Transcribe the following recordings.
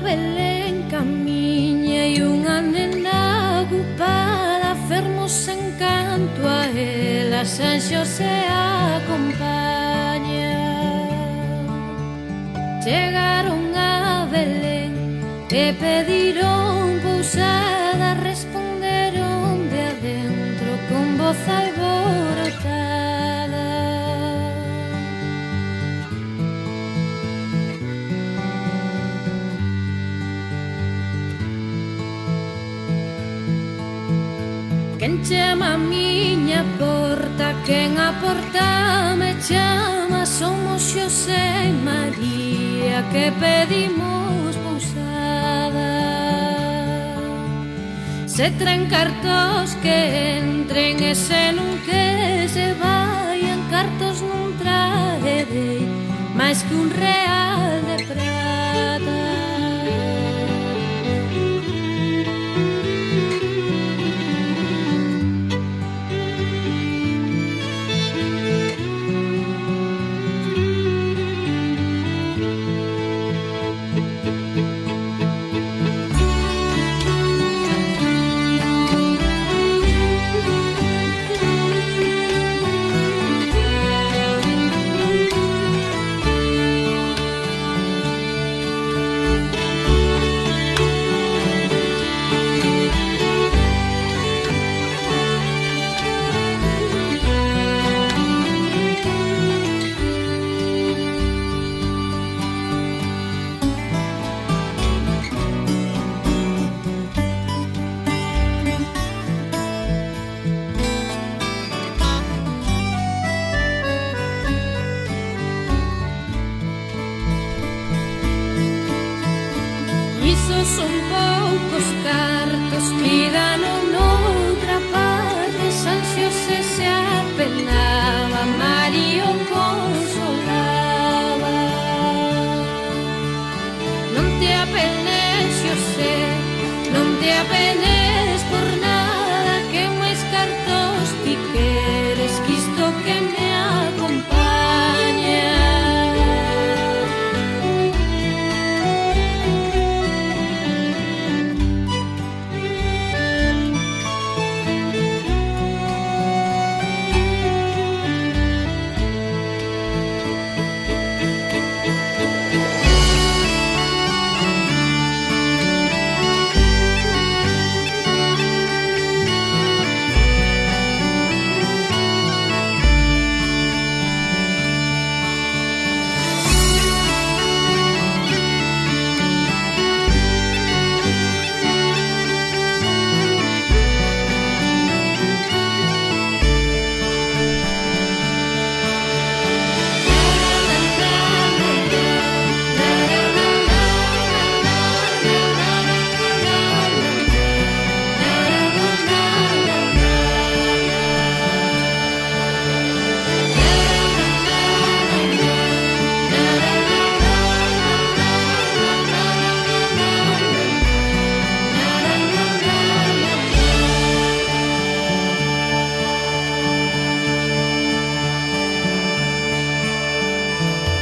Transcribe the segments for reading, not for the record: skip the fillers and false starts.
Belén camiña e unha nena ocupada, fermos en canto a ela San Xosé acompaña. Chegaron a Belén e pediron pousada, responderon de adentro con voz alborotada. Quen chama a miña porta, quen a porta me chama, somos Xosé e María que pedimos pousada. Se traen cartos que entren e se non que se vayan, cartos non traerei máis que un real de prata. Son poucos cartos, pídano noutra parte. San Xosé se apenaba, María o consolaba. Non te apenes, Xosé, non te apenes por nada, que máis cartos ti queres que isto que me acompaña.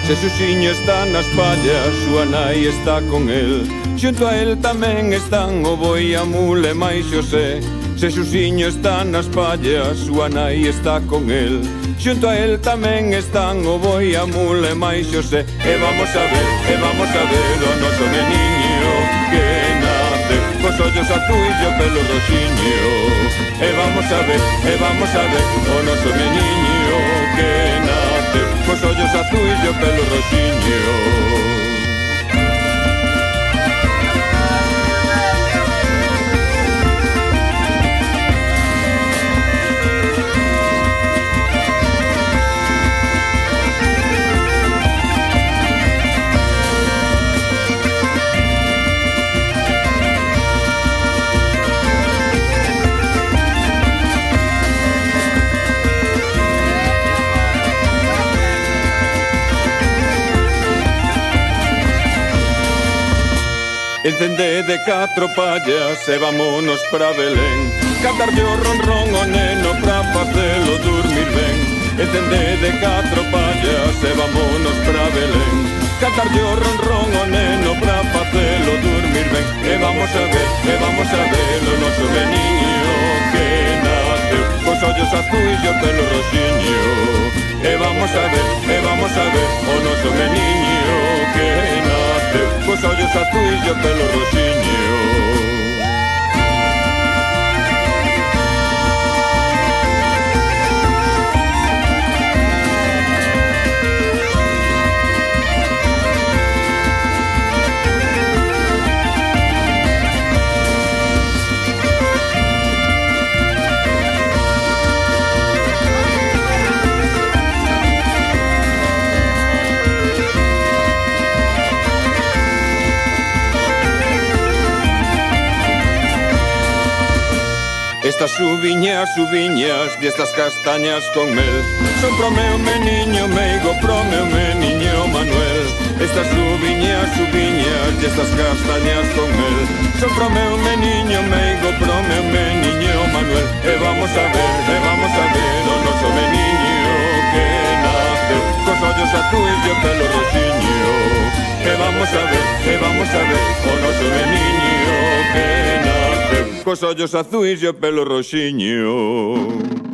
Xesusiño está nas pallas, súa nai está con el. Xunto a el tamén están o boi, a mula e máis Xosé. Xesusiño está nas pallas, súa nai está con el. Xunto a el tamén están o boi, a mula e máis Xosé. E vamos a ver o noso neniño que nace cos ollos azuis e o pelo roxiño. E vamos a ver o noso neniño que nace cos ollos azuis e o pelo roxiño. Encende de 4 pallas e vámonos pra Belén, cantarlle o ron ron o neno pra facelo dormir ben. Encende de 4 pallas e vámonos pra Belén, cantarlle o ron ron o neno pra facelo facelo dormir ben. E vamos a ver o noso meniño que naceu cos ollos azuis e o pelo roxiño. E vamos a ver o noso meniño que naceu cos ollos azuis e o pelo roxiño. Estas uviñas destas castañas con mel son pro meu meniño meigo, pro meu meniño Manuel. Estas uviñas destas castañas con mel son pro meu meniño meigo, pro meu meniño Manuel. E vamos a ver o noso meniño que nace cos ollos azuis e o pelo roxiño. E vamos a ver o noso meniño que nace cos ollos azuis e o pelo roxiño.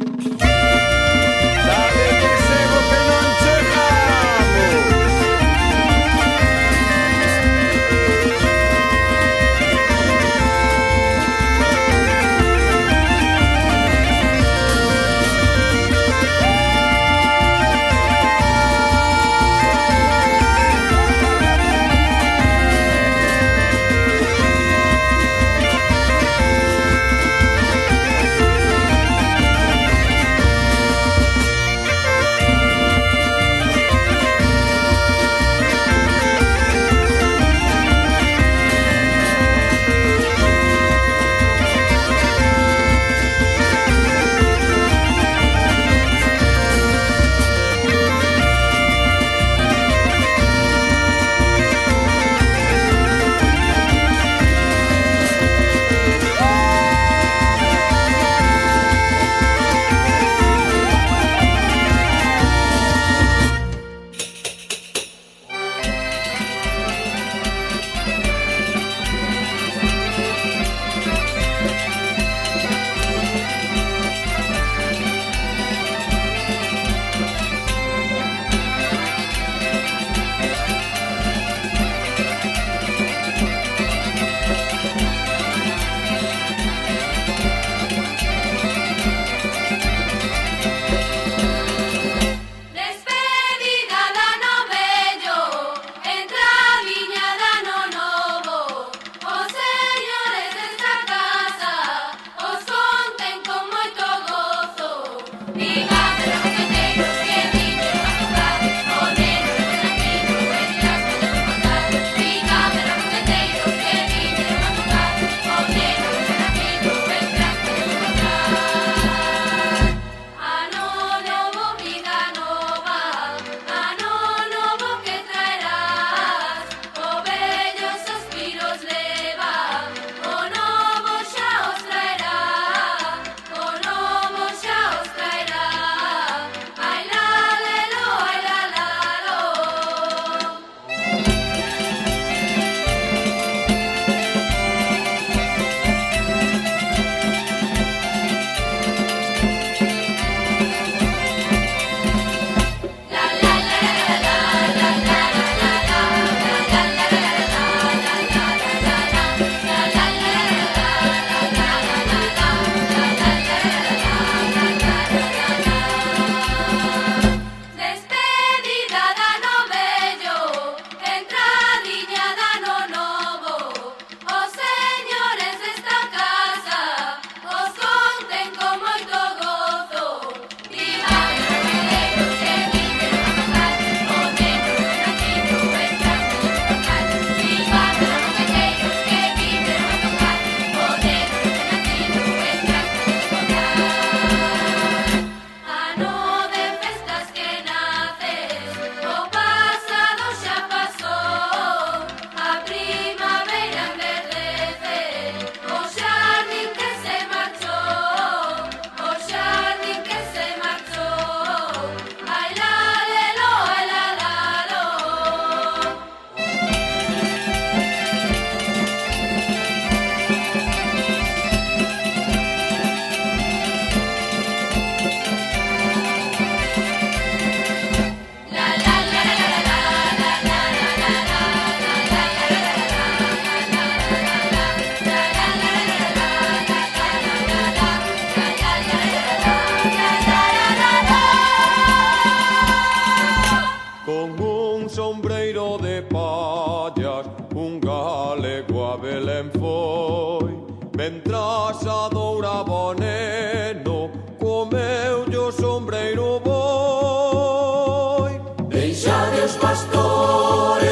con un sombreiro de pallas, un galego a Belén foi. Mentras adouraba o neno, comeulle o sombreiro boi. Deixade os pastores,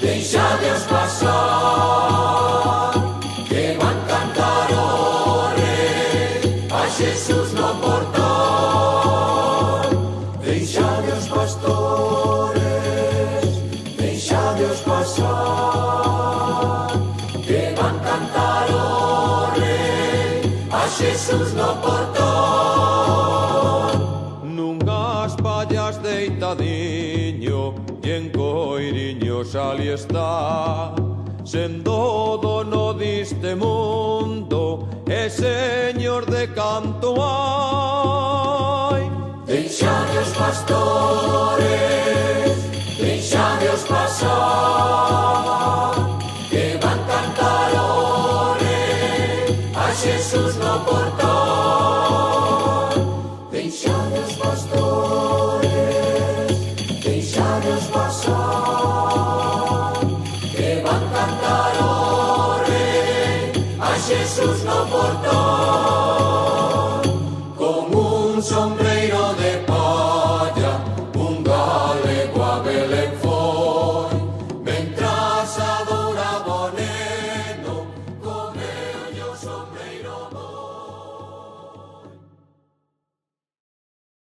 deixade os pasar, que van cantar o rei a Jesús no portal. Deixade os pastores, deixade os pasar, que van cantar o rei a Jesús no portal. Nunhas pallas deitadiño e en coiriños ali está, sendo dono diste mundo e señor de canto hai. Deixade os pastores, deixade os pasar, que van cantar o rei a Jesús no portal. Deixade os pastores, deixade os pasar, que van cantar o rei a Jesús no portal.